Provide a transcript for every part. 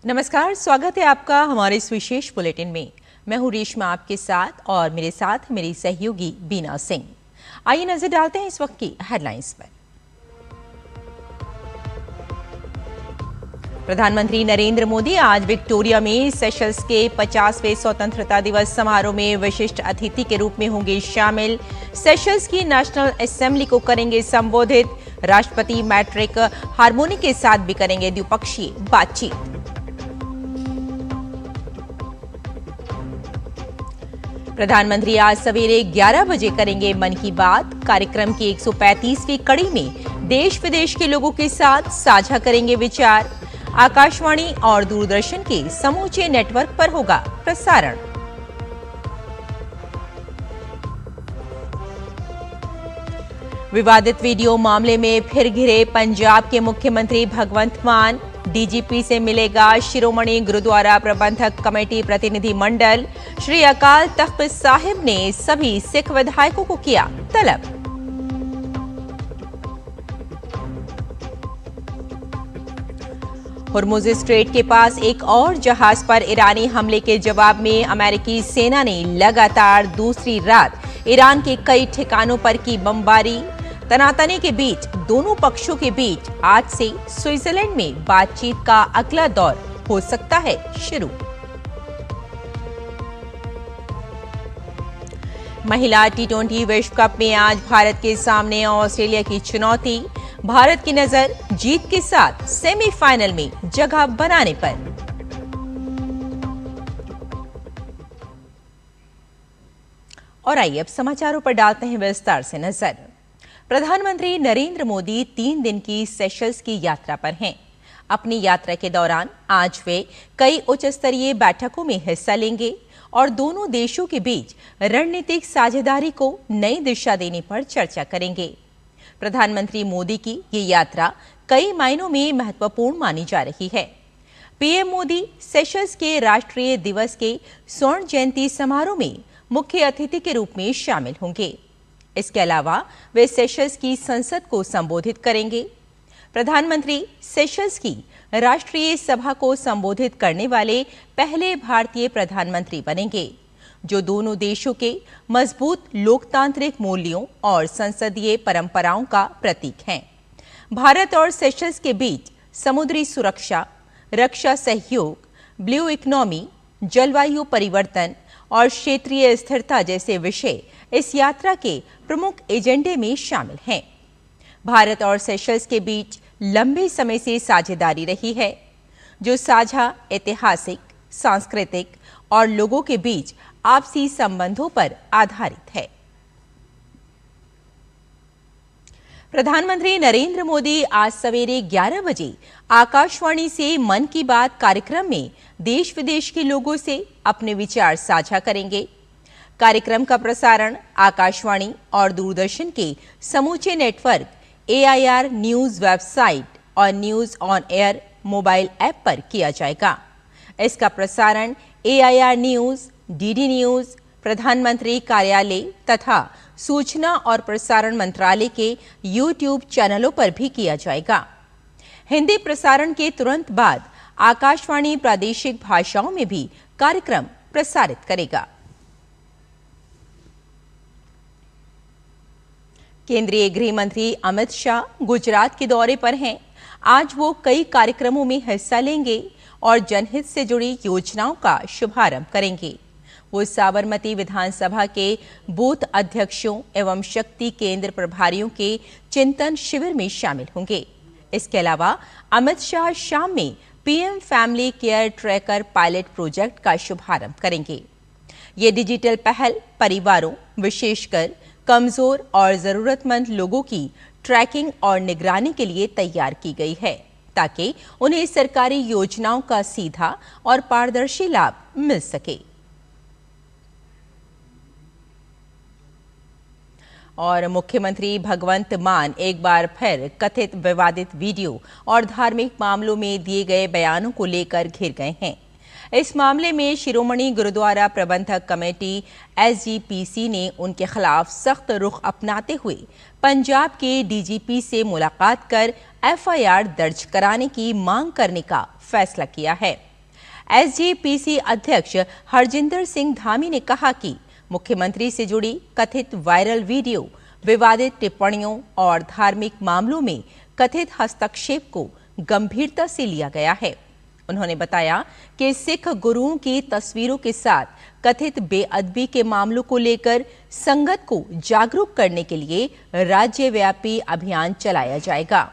नमस्कार, स्वागत है आपका हमारे इस विशेष बुलेटिन में। मैं हूं रेशमा आपके साथ और मेरे साथ मेरी सहयोगी बीना सिंह। आइए नजर डालते हैं इस वक्त की हेडलाइंस पर। प्रधानमंत्री नरेंद्र मोदी आज विक्टोरिया में सेशल्स के 50वें स्वतंत्रता दिवस समारोह में विशिष्ट अतिथि के रूप में होंगे शामिल। सेशल्स की नेशनल असेंबली को करेंगे संबोधित। राष्ट्रपति मैट्रिक हार्मोनी के साथ भी करेंगे द्विपक्षीय बातचीत। प्रधानमंत्री आज सवेरे 11 बजे करेंगे मन की बात। कार्यक्रम की 135वीं कड़ी में देश विदेश के लोगों के साथ साझा करेंगे विचार। आकाशवाणी और दूरदर्शन के समूचे नेटवर्क पर होगा प्रसारण। विवादित वीडियो मामले में फिर घिरे पंजाब के मुख्यमंत्री भगवंत मान। डीजीपी से मिलेगा शिरोमणि गुरुद्वारा प्रबंधक कमेटी प्रतिनिधि मंडल। श्री अकाल तख्त साहिब ने सभी सिख विधायकों को किया तलब। हुर्मुज स्ट्रेट के पास एक और जहाज पर ईरानी हमले के जवाब में अमेरिकी सेना ने लगातार दूसरी रात ईरान के कई ठिकानों पर की बमबारी। तनातनी के बीच दोनों पक्षों के बीच आज से स्विट्जरलैंड में बातचीत का अगला दौर हो सकता है शुरू। महिला टी20 विश्व कप में आज भारत के सामने ऑस्ट्रेलिया की चुनौती। भारत की नजर जीत के साथ सेमीफाइनल में जगह बनाने पर। और आइए अब समाचारों पर डालते हैं विस्तार से नजर। प्रधानमंत्री नरेंद्र मोदी 3 दिन की सेशल्स की यात्रा पर हैं। अपनी यात्रा के दौरान आज वे कई उच्च स्तरीय बैठकों में हिस्सा लेंगे और दोनों देशों के बीच रणनीतिक साझेदारी को नई दिशा देने पर चर्चा करेंगे। प्रधानमंत्री मोदी की ये यात्रा कई मायनों में महत्वपूर्ण मानी जा रही है। पीएम मोदी सेशल्स के राष्ट्रीय दिवस के स्वर्ण जयंती समारोह में मुख्य अतिथि के रूप में शामिल होंगे। इसके अलावा वे सेशल्स की संसद को संबोधित करेंगे। प्रधानमंत्री सेशल्स की राष्ट्रीय सभा को संबोधित करने वाले पहले भारतीय प्रधानमंत्री बनेंगे, जो दोनों देशों के मजबूत लोकतांत्रिक मूल्यों और संसदीय परंपराओं का प्रतीक हैं। भारत और सेशल्स के बीच समुद्री सुरक्षा, रक्षा सहयोग, ब्लू इकोनॉमी, जलवायु परिवर्तन और क्षेत्रीय स्थिरता जैसे विषय इस यात्रा के प्रमुख एजेंडे में शामिल हैं। भारत और सेशल्स के बीच लंबे समय से साझेदारी रही है, जो साझा ऐतिहासिक, सांस्कृतिक और लोगों के बीच आपसी संबंधों पर आधारित है। प्रधानमंत्री नरेंद्र मोदी आज सवेरे 11 बजे आकाशवाणी से मन की बात कार्यक्रम में देश विदेश के लोगों से अपने विचार साझा करेंगे। कार्यक्रम का प्रसारण आकाशवाणी और दूरदर्शन के समूचे नेटवर्क, AIR न्यूज वेबसाइट और news on air mobile app पर किया जाएगा। इसका प्रसारण AIR न्यूज, DD न्यूज, प्रधानमंत्री कार्यालय तथा सूचना और प्रसारण मंत्रालय के YouTube चैनलों पर भी किया जाएगा। हिंदी प्रसारण के तुरंत बाद आकाशवाणी प्रादेशिक भाषाओं में भी कार्यक्रम प्रसारित करेगा। केंद्रीय गृह मंत्री अमित शाह गुजरात के दौरे पर हैं। आज वो कई कार्यक्रमों में हिस्सा लेंगे और जनहित से जुड़ी योजनाओं का शुभारंभ करेंगे। वो साबरमती विधानसभा के बूथ अध्यक्षों एवं शक्ति केंद्र प्रभारियों के चिंतन शिविर में शामिल होंगे। इसके अलावा अमित शाह शाम में PM family care tracker pilot project का शुभारंभ करेंगे। ये डिजिटल पहल परिवारों, विशेषकर कमजोर और जरूरतमंद लोगों की ट्रैकिंग और निगरानी के लिए तैयार की गई है, ताकि उन्हें सरकारी योजनाओं का सीधा और पारदर्शी लाभ मिल सके। और मुख्यमंत्री भगवंत मान एक बार फिर कथित विवादित वीडियो और धार्मिक मामलों में दिए गए बयानों को लेकर घिर गए हैं। इस मामले में शिरोमणि गुरुद्वारा प्रबंधक कमेटी SGPC ने उनके खिलाफ सख्त रुख अपनाते हुए पंजाब के DGP से मुलाकात कर FIR दर्ज कराने की मांग करने का फैसला किया है। एसजीपीसी अध्यक्ष हरजिंदर सिंह धामी ने कहा कि मुख्यमंत्री से जुड़ी कथित वायरल वीडियो, विवादित टिप्पणियों और धार्मिक मामलों में कथित हस्तक्षेप को गंभीरता से लिया गया है। उन्होंने बताया कि सिख गुरुओं की तस्वीरों के साथ कथित बेअदबी के मामलों को लेकर संगत को जागरूक करने के लिए राज्यव्यापी अभियान चलाया जाएगा।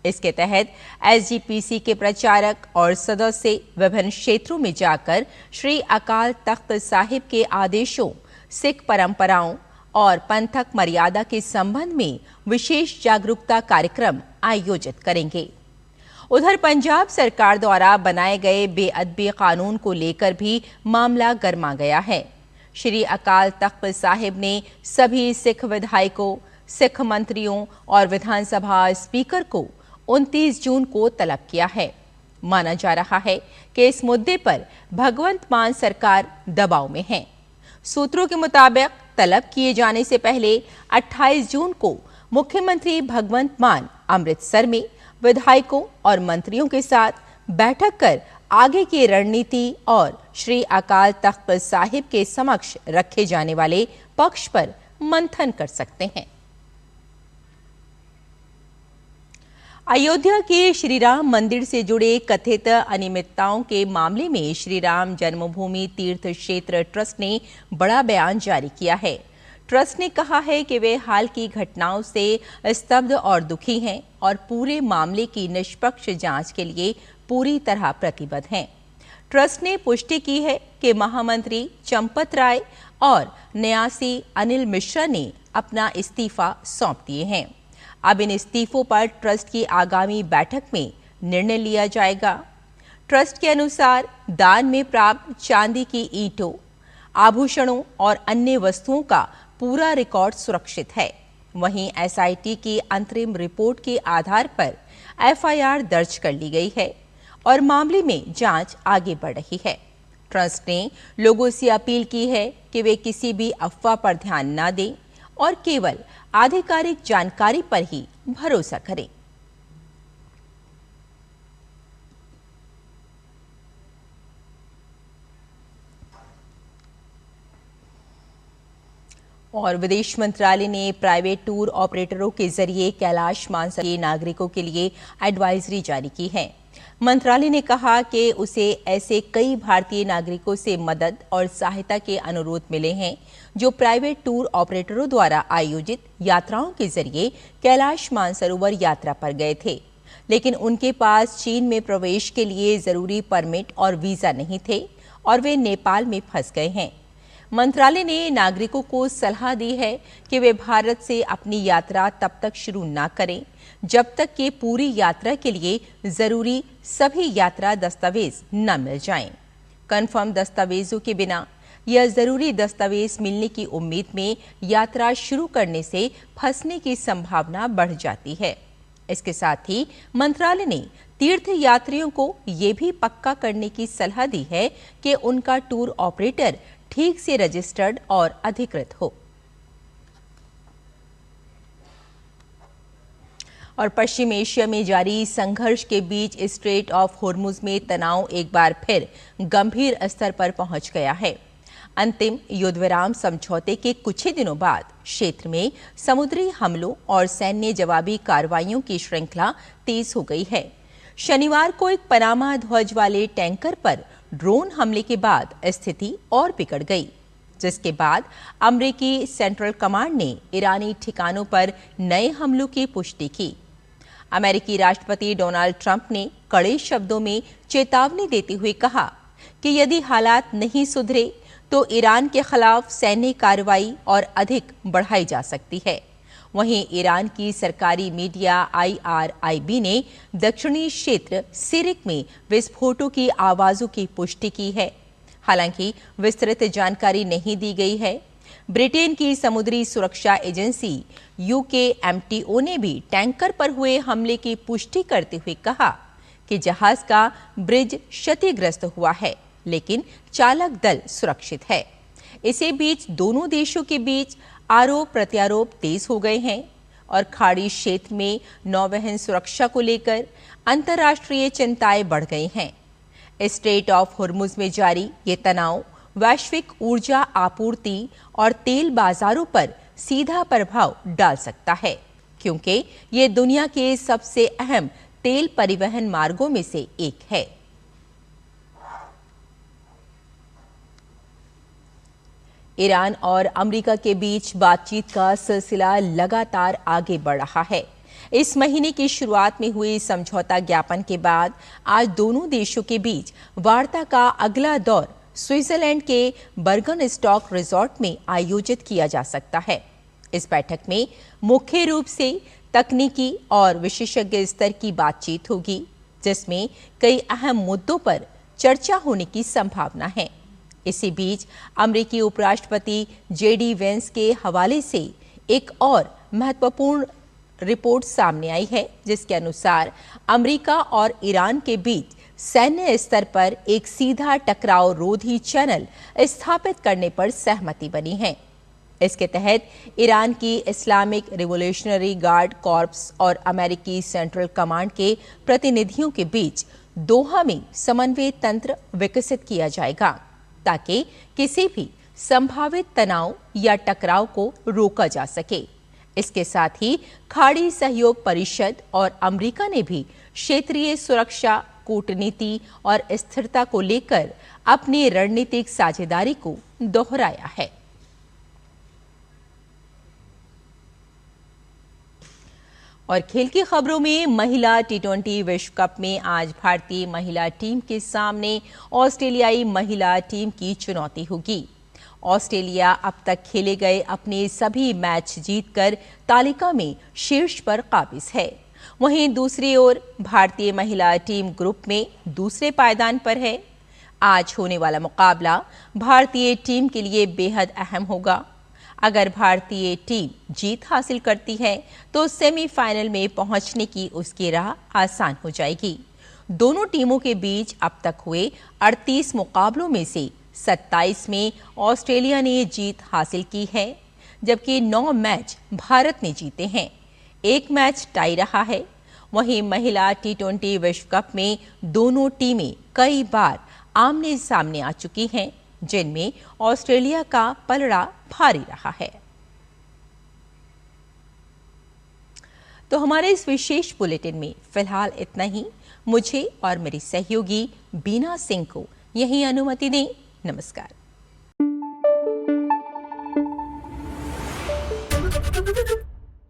इसके तहत एसजीपीसी के प्रचारक और सदस्य विभिन्न क्षेत्रों में जाकर श्री अकाल तख्त साहिब के आदेशों, सिख परंपराओं और पंथक मर्यादा के संबंध में विशेष जागरूकता कार्यक्रम आयोजित करेंगे। उधर पंजाब सरकार द्वारा बनाए गए बेअदबी कानून को लेकर भी मामला गर्मा गया है। श्री अकाल तख्त साहिब ने सभी सिख विधायकों, सिख मंत्रियों और विधानसभा स्पीकर को 29 जून को तलब किया है। माना जा रहा है कि इस मुद्दे पर भगवंत मान सरकार दबाव में है। सूत्रों के मुताबिक तलब किए जाने से पहले 28 जून को मुख्यमंत्री भगवंत मान अमृतसर में विधायकों और मंत्रियों के साथ बैठक कर आगे की रणनीति और श्री अकाल तख्त साहिब के समक्ष रखे जाने वाले पक्ष पर मंथन कर सकते हैं। अयोध्या के श्री राम मंदिर से जुड़े कथित अनियमितताओं के मामले में श्री राम जन्मभूमि तीर्थ क्षेत्र ट्रस्ट ने बड़ा बयान जारी किया है। ट्रस्ट ने कहा है कि वे हाल की घटनाओं से स्तब्ध और दुखी हैं और पूरे मामले की निष्पक्ष जांच के लिए पूरी तरह प्रतिबद्ध हैं। ट्रस्ट ने पुष्टि की है कि महामंत्री चंपत राय और न्यासी अनिल मिश्रा ने अपना इस्तीफा सौंप दिए हैं। अब इन इस्तीफों पर ट्रस्ट की आगामी बैठक में निर्णय लिया जाएगा। ट्रस्ट के अनुसार दान में प्राप्त चांदी की ईंटों, आभूषणों और अन्य वस्तुओं का पूरा रिकॉर्ड सुरक्षित है। वहीं एसआईटी की अंतरिम रिपोर्ट के आधार पर एफआईआर दर्ज कर ली गई है और मामले में जांच आगे बढ़ रही है। ट्रस्ट ने लोगों से अपील की है कि वे किसी भी अफवाह पर ध्यान न दें और केवल आधिकारिक जानकारी पर ही भरोसा करें। और विदेश मंत्रालय ने प्राइवेट टूर ऑपरेटरों के जरिए कैलाश मानसरोवर के नागरिकों के लिए एडवाइजरी जारी की है। मंत्रालय ने कहा कि उसे ऐसे कई भारतीय नागरिकों से मदद और सहायता के अनुरोध मिले हैं जो प्राइवेट टूर ऑपरेटरों द्वारा आयोजित यात्राओं के जरिए कैलाश मानसरोवर यात्रा पर गए थे, लेकिन उनके पास चीन में प्रवेश के लिए जरूरी परमिट और वीजा नहीं थे और वे नेपाल में फंस गए हैं। मंत्रालय ने नागरिकों को सलाह दी है कि वे भारत से अपनी यात्रा तब तक शुरू न करें जब तक कि पूरी यात्रा के लिए जरूरी सभी यात्रा दस्तावेज न मिल जाएं। कन्फर्म दस्तावेजों के बिना या जरूरी दस्तावेज मिलने की उम्मीद में यात्रा शुरू करने से फंसने की संभावना बढ़ जाती है। इसके साथ ही मंत्रालय ने तीर्थ यात्रियों को ये भी पक्का करने की सलाह दी है कि उनका टूर ऑपरेटर ठीक से रजिस्टर्ड और अधिकृत हो। और पश्चिम एशिया में जारी संघर्ष के बीच स्ट्रेट ऑफ होर्मुज में तनाव एक बार फिर गंभीर स्तर पर पहुंच गया है। अंतिम युद्ध विराम समझौते के कुछ ही दिनों बाद क्षेत्र में समुद्री हमलों और सैन्य जवाबी कार्रवाइयों की श्रृंखला तेज हो गई है। शनिवार को एक पनामा ध्वज वाले टैंकर पर ड्रोन हमले के बाद स्थिति और बिगड़ गई, जिसके बाद अमेरिकी सेंट्रल कमांड ने ईरानी ठिकानों पर नए हमलों की पुष्टि की। अमेरिकी राष्ट्रपति डोनाल्ड ट्रंप ने कड़े शब्दों में चेतावनी देते हुए कहा कि यदि हालात नहीं सुधरे तो ईरान के खिलाफ सैन्य कार्रवाई और अधिक बढ़ाई जा सकती है। वहीं ईरान की सरकारी मीडिया IRIB ने दक्षिणी क्षेत्र सिरिक में विस्फोटों की आवाजों की पुष्टि की है। हालांकि विस्तृत जानकारी नहीं दी गई है। ब्रिटेन की समुद्री सुरक्षा एजेंसी UKMTO ने भी टैंकर पर हुए हमले की पुष्टि करते हुए कहा कि जहाज का ब्रिज क्षतिग्रस्त हुआ है, लेकिन चालक दल सुरक्षित है। इसी बीच दोनों देशों के बीच आरोप प्रत्यारोप तेज हो गए हैं और खाड़ी क्षेत्र में नौवहन सुरक्षा को लेकर अंतर्राष्ट्रीय चिंताएं बढ़ गई हैं। स्ट्रेट ऑफ हुर्मुज में जारी ये तनाव वैश्विक ऊर्जा आपूर्ति और तेल बाजारों पर सीधा प्रभाव डाल सकता है, क्योंकि ये दुनिया के सबसे अहम तेल परिवहन मार्गों में से एक है। ईरान और अमेरिका के बीच बातचीत का सिलसिला लगातार आगे बढ़ रहा है। इस महीने की शुरुआत में हुए समझौता ज्ञापन के बाद आज दोनों देशों के बीच वार्ता का अगला दौर स्विट्जरलैंड के बर्गनस्टॉक रिजॉर्ट में आयोजित किया जा सकता है। इस बैठक में मुख्य रूप से तकनीकी और विशेषज्ञ स्तर की बातचीत होगी, जिसमें कई अहम मुद्दों पर चर्चा होने की संभावना है। इसी बीच अमेरिकी उपराष्ट्रपति जेडी वेंस के हवाले से एक और महत्वपूर्ण रिपोर्ट सामने आई है, जिसके अनुसार अमेरिका और ईरान के बीच सैन्य स्तर पर एक सीधा टकराव रोधी चैनल स्थापित करने पर सहमति बनी है। इसके तहत ईरान की इस्लामिक रिवॉल्यूशनरी गार्ड कॉर्प्स और अमेरिकी सेंट्रल कमांड के प्रतिनिधियों के बीच दोहा में समन्वय तंत्र विकसित किया जाएगा, ताकि किसी भी संभावित तनाव या टकराव को रोका जा सके। इसके साथ ही खाड़ी सहयोग परिषद और अमेरिका ने भी क्षेत्रीय सुरक्षा, कूटनीति और स्थिरता को लेकर अपनी रणनीतिक साझेदारी को दोहराया है। और खेल की खबरों में महिला टी20 विश्व कप में आज भारतीय महिला टीम के सामने ऑस्ट्रेलियाई महिला टीम की चुनौती होगी। ऑस्ट्रेलिया अब तक खेले गए अपने सभी मैच जीतकर तालिका में शीर्ष पर काबिज है। वहीं दूसरी ओर भारतीय महिला टीम ग्रुप में दूसरे पायदान पर है। आज होने वाला मुकाबला भारतीय टीम के लिए बेहद अहम होगा। अगर भारतीय टीम जीत हासिल करती है तो सेमीफाइनल में पहुंचने की उसकी राह आसान हो जाएगी। दोनों टीमों के बीच अब तक हुए 38 मुकाबलों में से 27 में ऑस्ट्रेलिया ने जीत हासिल की है, जबकि 9 मैच भारत ने जीते हैं। एक मैच टाई रहा है। वहीं महिला टी20 विश्व कप में दोनों टीमें कई बार आमने सामने आ चुकी हैं, जिनमें ऑस्ट्रेलिया का पलड़ा भारी रहा है। तो हमारे इस विशेष बुलेटिन में फिलहाल इतना ही। मुझे और मेरी सहयोगी बीना सिंह को यही अनुमति दें। नमस्कार।